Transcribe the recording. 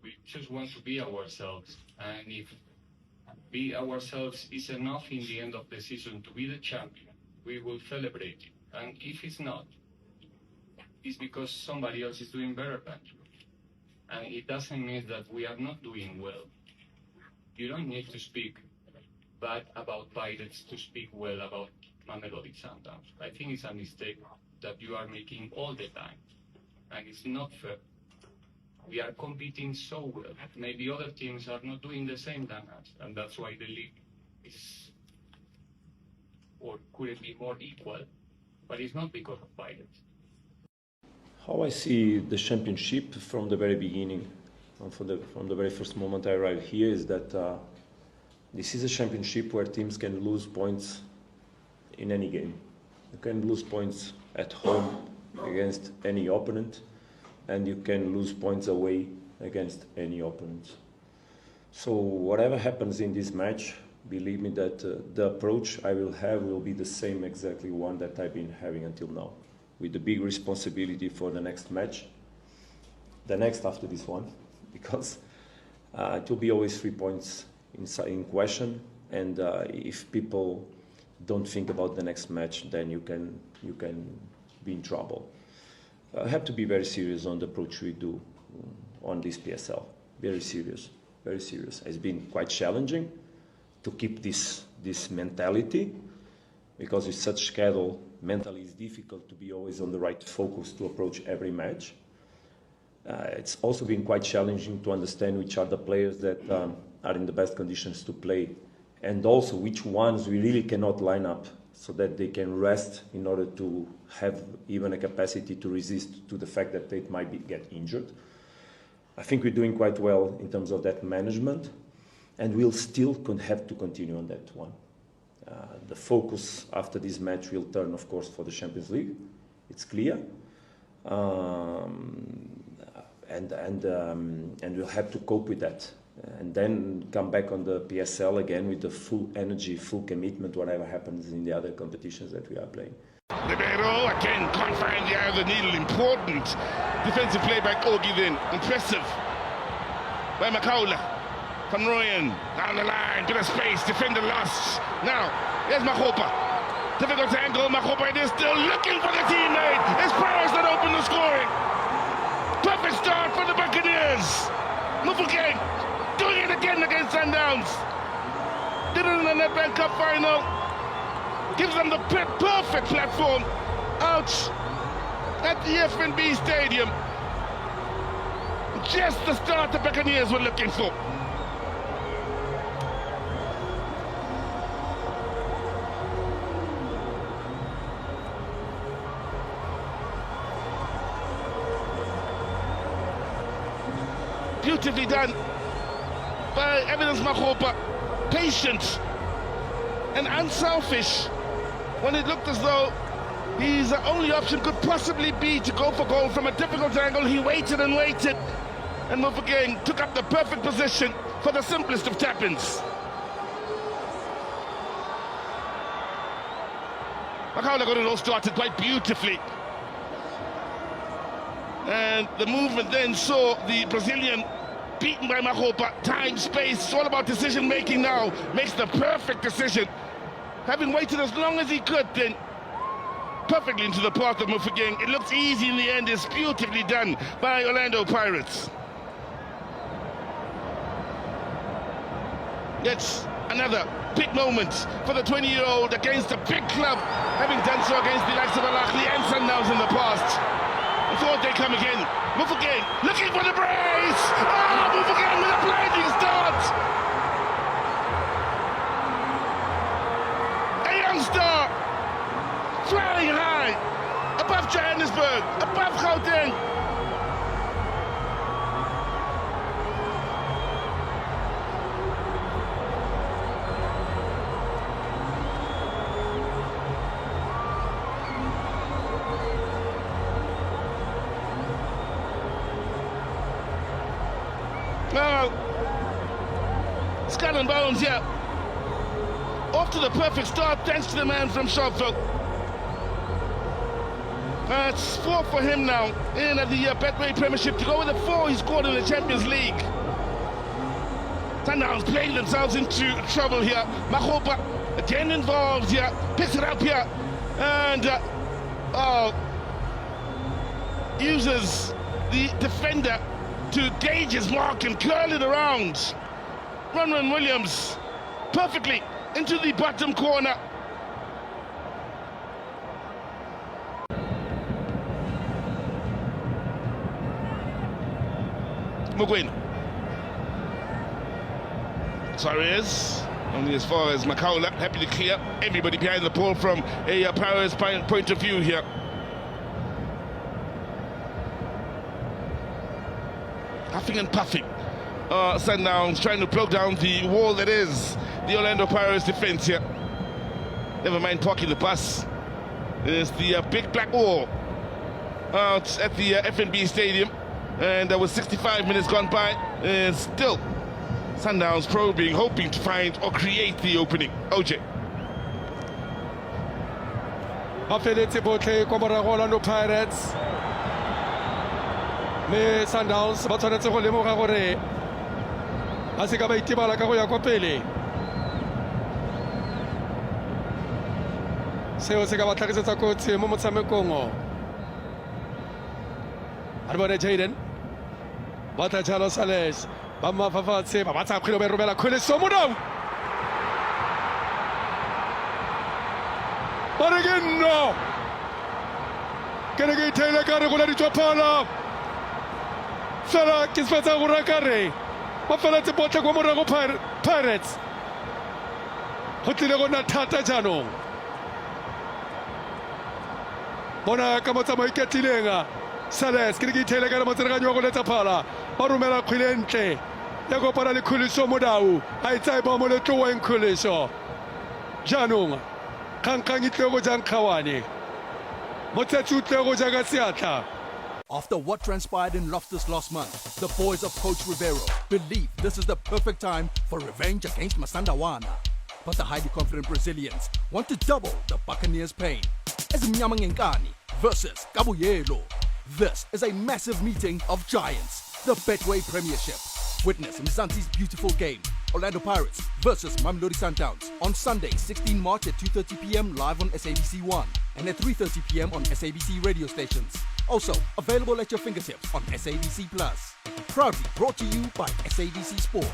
We just want to be ourselves, and if be ourselves is enough in the end of the season to be the champion, we will celebrate it. And if it's not, it's because somebody else is doing better than you. And it doesn't mean that we are not doing well. You don't need to speak bad about Pirates to speak well about Mamelodi Sundowns. I think it's a mistake that you are making all the time, and it's not fair. We are competing so well. Maybe other teams are not doing the same than us, and that's why the league is, or couldn't be more equal, but it's not because of Pirates. How I see the championship from the very beginning, from the very first moment I arrived here, is that this is a championship where teams can lose points in any game. You can lose points at home against any opponent, and you can lose points away against any opponent. So whatever happens in this match, believe me that the approach I will have will be the same exactly one that I've been having until now, with the big responsibility for the next match, the next after this one, because it will be always 3 points in question, and if people don't think about the next match, then you can be in trouble. I have to be very serious on the approach we do on this PSL. Very serious, very serious. It's been quite challenging to keep this mentality, because with such schedule, mentally it's difficult to be always on the right focus to approach every match. It's also been quite challenging to understand which are the players that are in the best conditions to play, and also which ones we really cannot line up so that they can rest in order to have even a capacity to resist to the fact that they might get injured. I think we're doing quite well in terms of that management, and we'll still have to continue on that one. The focus after this match will turn, of course, for the Champions League. It's clear. And we'll have to cope with that, and then come back on the PSL again with the full energy, full commitment, whatever happens in the other competitions that we are playing. Ribeiro again can't find the eye of the needle. Important defensive play by Legue then. Impressive by Macaulay. Van Rooyen down the line, bit of space, defender lost. Now, here's Mahopa. Difficult to angle, Mahopa is still looking for the teammate. His prayers that open the scoring. Perfect start for the Buccaneers. Mufugeng doing it again against Sundowns. Did it in the Netbank Cup final. Gives them the perfect platform out at the FNB Stadium. Just the start the Buccaneers were looking for. Beautifully done by Evidence Mahopa. Patient and unselfish when it looked as though his only option could possibly be to go for goal from a difficult angle. He waited and waited, and Mufugeng took up the perfect position for the simplest of tap-ins. Macaulay got it all started quite beautifully, and the movement then saw the Brazilian beaten by Mahopa. Time, space, it's all about decision making now. Makes the perfect decision, having waited as long as he could, then perfectly into the path of Mufugeng. It looks easy in the end. It's beautifully done by Orlando Pirates. It's another big moment for the 20-year-old against a big club, having done so against the likes of Al-Ahly and Sundowns in the past. I thought they'd come again. Mufugeng looking for the brace. Ah, Mufugeng with a blinding start. A young star flying high above Johannesburg, above Gauteng. Well, Skull and Bones here. Off to the perfect start, thanks to the man from Shopville. It's 4 for him now in the Betway Premiership to go with the 4 he scored in the Champions League. Sundowns playing themselves into trouble here. Mahopa again involved here, picks it up here, and uses the defender to gauge his mark and curl it around. Ronwen Williams perfectly into the bottom corner. Mugwin. Suarez, only as far as Macaulay, happy to clear everybody behind the ball from a Paris point of view here. Huffing and puffing. Sundowns trying to blow down the wall that is the Orlando Pirates defense here. Never mind parking the bus. There's the big black wall out at the FNB Stadium. And there was 65 minutes gone by, and still Sundowns probing, hoping to find or create the opening. OJ. Feletse botlhe kwa morago Orlando Pirates. Me Sundowns ba tshwanetse go lemoga gore a se ka ba itebala ka go ya kwa pele. Seo se ka ba tlhagisetsa kotsi mo motshamekong o. Arbone Jaden Bata Jalo Sales Bama Fafatse Babata Kilo Berubela Kule Somudo But again no Kenegi Taylor Karagula Chopala Sara Kisfata Urakare Mafala Bota Gomorago Pirates Hotilagona Tata Jano Bona Kamata Maikatilenga Sales, ke ke thele ka motsereganyo go letsa phala ba romela khwilentle ya go para le khuliso modau a itsa ba mo le tloeng khuliso janong khankang itlego jang khawane motsetsi utlego jaga seatla. After what transpired in Loftus last month, the boys of Coach Rivero believe this is the perfect time for revenge against Masandawana. But the highly confident Brazilians want to double the Buccaneers' pain as Mnyamangenkani versus Kabuyelo. This is a massive meeting of giants, the Betway Premiership. Witness Mzansi's beautiful game, Orlando Pirates versus Mamelodi Sundowns, on Sunday, 16 March at 2:30 p.m. live on SABC1 and at 3:30 p.m. on SABC radio stations. Also available at your fingertips on SABC Plus. Proudly brought to you by SABC Sport.